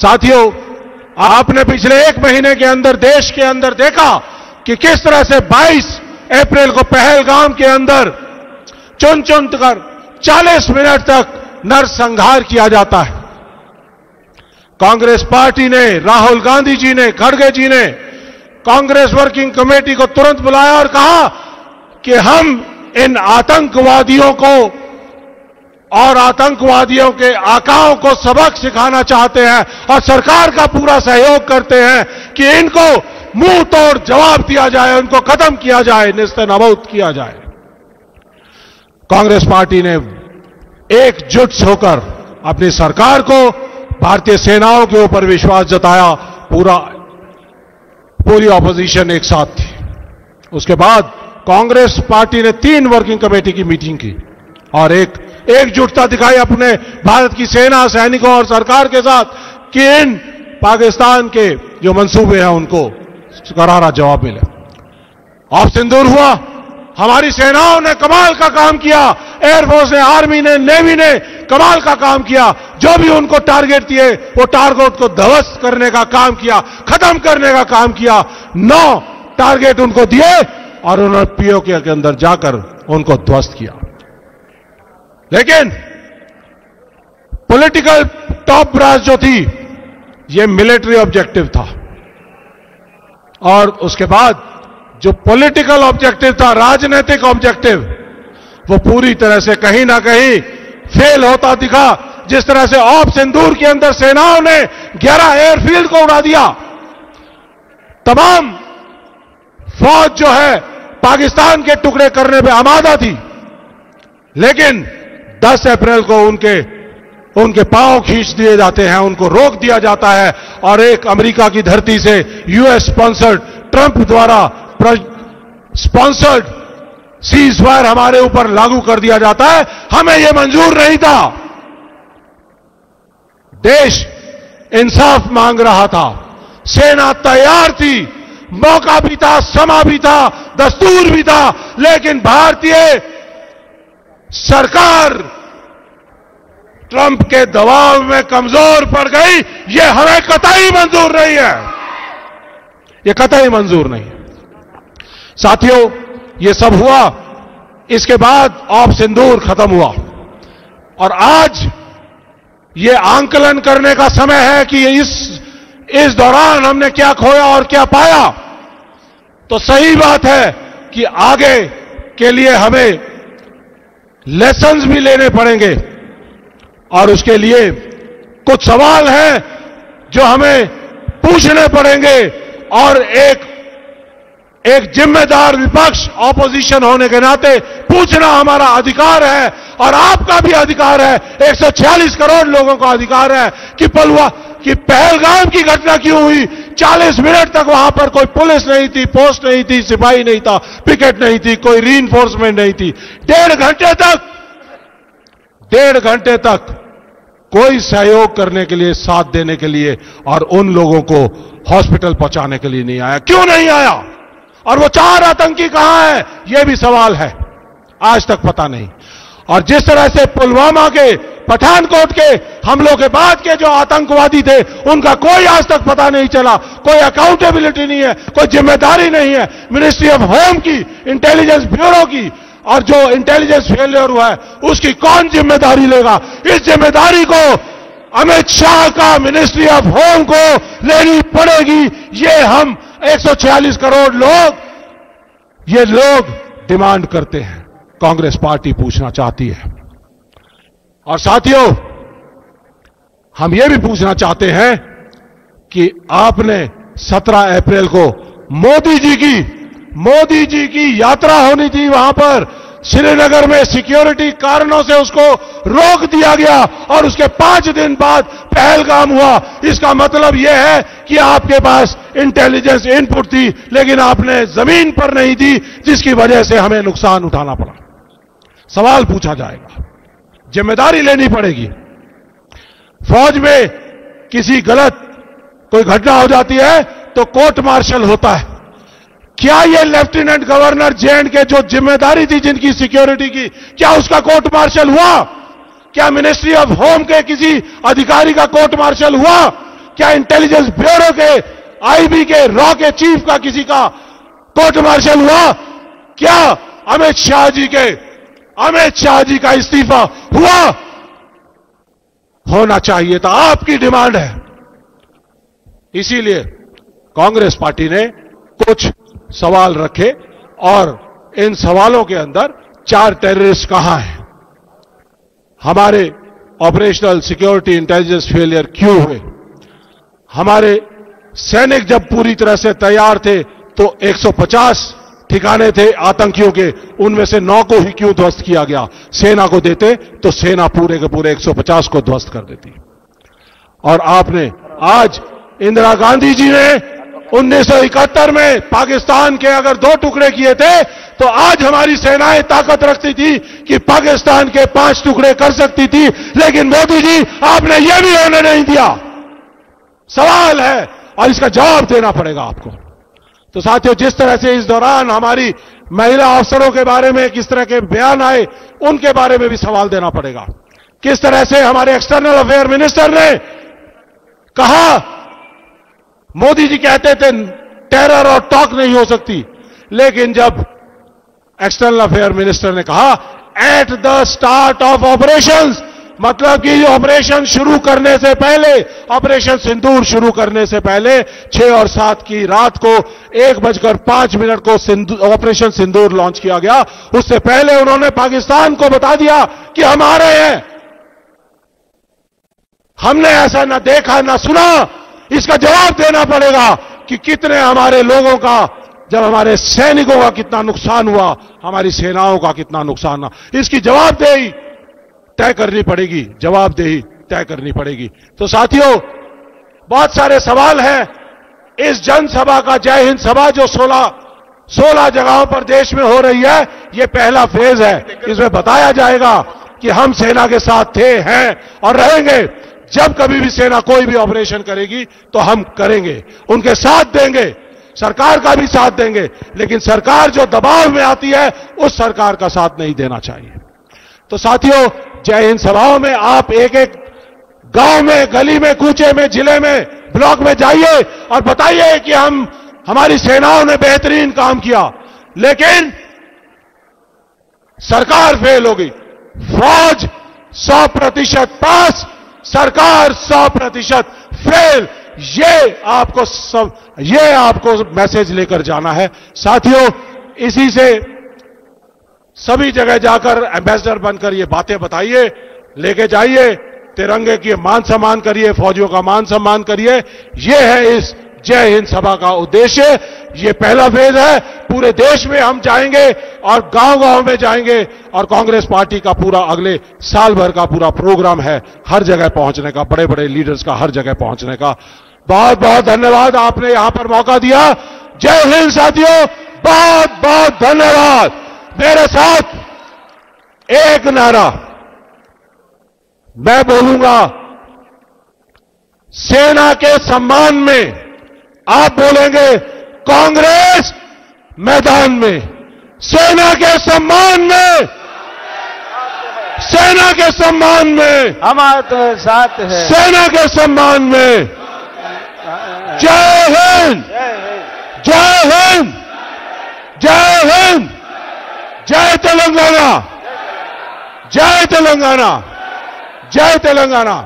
साथियों, आपने पिछले एक महीने के अंदर देश के अंदर देखा कि किस तरह से 22 अप्रैल को पहलगाम के अंदर चुन चुन कर 40 मिनट तक नरसंहार किया जाता है। कांग्रेस पार्टी ने, राहुल गांधी जी ने, खड़गे जी ने कांग्रेस वर्किंग कमेटी को तुरंत बुलाया और कहा कि हम इन आतंकवादियों को और आतंकवादियों के आकाओं को सबक सिखाना चाहते हैं और सरकार का पूरा सहयोग करते हैं कि इनको मुंह तोड़ जवाब दिया जाए, उनको खत्म किया जाए, नेस्तनाबूद किया जाए। कांग्रेस पार्टी ने एकजुट होकर अपनी सरकार को, भारतीय सेनाओं के ऊपर विश्वास जताया। पूरी ऑपोजिशन एक साथ थी। उसके बाद कांग्रेस पार्टी ने 3 वर्किंग कमेटी की मीटिंग की और एकजुटता दिखाई अपने भारत की सेना, सैनिकों और सरकार के साथ कि इन पाकिस्तान के जो मंसूबे हैं उनको करारा जवाब मिले। ऑफ सिंदूर हुआ, हमारी सेनाओं ने कमाल का काम किया, एयरफोर्स ने, आर्मी ने, नेवी ने कमाल का काम किया। जो भी उनको टारगेट दिए वो टारगेट को ध्वस्त करने का काम किया, खत्म करने का काम किया। 9 टारगेट उनको दिए और उन्होंने पीओके के अंदर जाकर उनको ध्वस्त किया। लेकिन पॉलिटिकल टॉप ब्रांच जो थी, ये मिलिट्री ऑब्जेक्टिव था और उसके बाद जो पॉलिटिकल ऑब्जेक्टिव था, राजनीतिक ऑब्जेक्टिव, वो पूरी तरह से कहीं ना कहीं फेल होता दिखा। जिस तरह से ऑफ सिंदूर के अंदर सेनाओं ने 11 एयरफील्ड को उड़ा दिया, तमाम फौज जो है पाकिस्तान के टुकड़े करने पे आमादा थी, लेकिन 10 अप्रैल को उनके पांव खींच दिए जाते हैं, उनको रोक दिया जाता है और एक अमेरिका की धरती से यूएस स्पॉन्सर्ड, ट्रंप द्वारा स्पॉन्सर्ड सीज फायर हमारे ऊपर लागू कर दिया जाता है। हमें यह मंजूर नहीं था। देश इंसाफ मांग रहा था, सेना तैयार थी, मौका भी था, समा भी था, दस्तूर भी था, लेकिन भारतीय सरकार ट्रंप के दबाव में कमजोर पड़ गई। यह हमें कतई मंजूर नहीं है, यह कतई मंजूर नहीं है। साथियों, यह सब हुआ, इसके बाद ऑफ सिंदूर खत्म हुआ और आज यह आंकलन करने का समय है कि इस दौरान हमने क्या खोया और क्या पाया। तो सही बात है कि आगे के लिए हमें लेसन्स भी लेने पड़ेंगे और उसके लिए कुछ सवाल हैं जो हमें पूछने पड़ेंगे और एक जिम्मेदार विपक्ष, ऑपोजिशन होने के नाते पूछना हमारा अधिकार है और आपका भी अधिकार है। 146 करोड़ लोगों का अधिकार है कि पहलगाम की घटना क्यों हुई। 40 मिनट तक वहां पर कोई पुलिस नहीं थी, पोस्ट नहीं थी, सिपाही नहीं था, पिकेट नहीं थी, कोई रीइंफोर्समेंट नहीं थी। 1.5 घंटे तक कोई सहयोग करने के लिए, साथ देने के लिए और उन लोगों को हॉस्पिटल पहुंचाने के लिए नहीं आया। क्यों नहीं आया? और वो 4 आतंकी कहां है, यह भी सवाल है, आज तक पता नहीं। और जिस तरह से पुलवामा के, पठानकोट के हमलों के बाद के जो आतंकवादी थे, उनका कोई आज तक पता नहीं चला, कोई अकाउंटेबिलिटी नहीं है, कोई जिम्मेदारी नहीं है मिनिस्ट्री ऑफ होम की, इंटेलिजेंस ब्यूरो की। और जो इंटेलिजेंस फेलियर हुआ है उसकी कौन जिम्मेदारी लेगा? इस जिम्मेदारी को अमित शाह का, मिनिस्ट्री ऑफ होम को लेनी पड़ेगी। ये हम 146 करोड़ लोग डिमांड करते हैं, कांग्रेस पार्टी पूछना चाहती है। और साथियों, हम ये भी पूछना चाहते हैं कि आपने 17 अप्रैल को मोदी जी की यात्रा होनी थी, वहां पर श्रीनगर में सिक्योरिटी कारणों से उसको रोक दिया गया और उसके 5 दिन बाद पहलगाम हुआ। इसका मतलब यह है कि आपके पास इंटेलिजेंस इनपुट थी, लेकिन आपने जमीन पर नहीं दी, जिसकी वजह से हमें नुकसान उठाना पड़ा। सवाल पूछा जाएगा, जिम्मेदारी लेनी पड़ेगी। फौज में किसी गलत कोई घटना हो जाती है तो कोर्ट मार्शल होता है। क्या ये लेफ्टिनेंट गवर्नर जे.एंड.के जो जिम्मेदारी थी जिनकी सिक्योरिटी की, क्या उसका कोर्ट मार्शल हुआ? क्या मिनिस्ट्री ऑफ होम के किसी अधिकारी का कोर्ट मार्शल हुआ? क्या इंटेलिजेंस ब्यूरो के, आईबी के, रॉ के चीफ का किसी का कोर्ट मार्शल हुआ? क्या अमित शाह जी का इस्तीफा हुआ? होना चाहिए था। आपकी डिमांड है। इसीलिए कांग्रेस पार्टी ने कुछ सवाल रखे और इन सवालों के अंदर 4 टेररिस्ट कहां हैं, हमारे ऑपरेशनल सिक्योरिटी इंटेलिजेंस फेलियर क्यों हुए, हमारे सैनिक जब पूरी तरह से तैयार थे तो 150 ठिकाने थे आतंकियों के, उनमें से 9 को ही क्यों ध्वस्त किया गया? सेना को देते तो सेना पूरे के पूरे 150 को ध्वस्त कर देती। और आपने आज इंदिरा गांधी जी ने 1971 में पाकिस्तान के अगर 2 टुकड़े किए थे तो आज हमारी सेनाएं ताकत रखती थी कि पाकिस्तान के 5 टुकड़े कर सकती थी, लेकिन मोदी जी आपने यह भी होने नहीं दिया। सवाल है और इसका जवाब देना पड़ेगा आपको। तो साथियों, जिस तरह से इस दौरान हमारी महिला अफसरों के बारे में किस तरह के बयान आए, उनके बारे में भी सवाल देना पड़ेगा। किस तरह से हमारे एक्सटर्नल अफेयर मिनिस्टर ने कहा, मोदी जी कहते थे टेरर और टॉक नहीं हो सकती, लेकिन जब एक्सटर्नल अफेयर मिनिस्टर ने कहा at the start of operations, मतलब कि ऑपरेशन शुरू करने से पहले, ऑपरेशन सिंदूर शुरू करने से पहले 6 और 7 की रात को 1:05 को ऑपरेशन सिंदूर लॉन्च किया गया। उससे पहले उन्होंने पाकिस्तान को बता दिया कि हमारे हैं, हमने ऐसा ना देखा ना सुना। इसका जवाब देना पड़ेगा कि कितने हमारे लोगों का, जब हमारे सैनिकों का कितना नुकसान हुआ, हमारी सेनाओं का कितना नुकसान हुआ। इसकी जवाबदेही तय करनी पड़ेगी, जवाबदेही तय करनी पड़ेगी। तो साथियों, बहुत सारे सवाल हैं। इस जनसभा का, जय हिंद सभा जो 16 जगहों पर देश में हो रही है, यह पहला फेज है। इसमें बताया जाएगा कि हम सेना के साथ थे, हैं और रहेंगे। जब कभी भी सेना कोई भी ऑपरेशन करेगी तो हम करेंगे, उनके साथ देंगे, सरकार का भी साथ देंगे, लेकिन सरकार जो दबाव में आती है उस सरकार का साथ नहीं देना चाहिए। तो साथियों, जय हिंद सभाओं में आप एक एक गांव में, गली में, कूचे में, जिले में, ब्लॉक में जाइए और बताइए कि हमारी सेनाओं ने बेहतरीन काम किया, लेकिन सरकार फेल हो गई। फौज 100% पास, सरकार 100% फेल। ये आपको मैसेज लेकर जाना है साथियों। इसी से सभी जगह जाकर एम्बेसडर बनकर ये बातें बताइए, लेके जाइए, तिरंगे की मान सम्मान करिए, फौजियों का मान सम्मान करिए। ये है इस जय हिंद सभा का उद्देश्य। ये पहला फेज है। पूरे देश में हम जाएंगे और गांव-गांव में जाएंगे और कांग्रेस पार्टी का पूरा अगले साल भर का पूरा प्रोग्राम है हर जगह पहुंचने का, बड़े बड़े लीडर्स का हर जगह पहुंचने का। बहुत बहुत धन्यवाद, आपने यहां पर मौका दिया। जय हिंद साथियों, बहुत बहुत धन्यवाद। मेरे साथ एक नारा मैं बोलूंगा, सेना के सम्मान में। आप बोलेंगे कांग्रेस मैदान में, सेना के सम्मान में, सेना के सम्मान में, हमारे तो साथ है, सेना के सम्मान में। जय हिंद, जय हिंद, जय हिंद, जय तेलंगाना, जय तेलंगाना, जय तेलंगाना।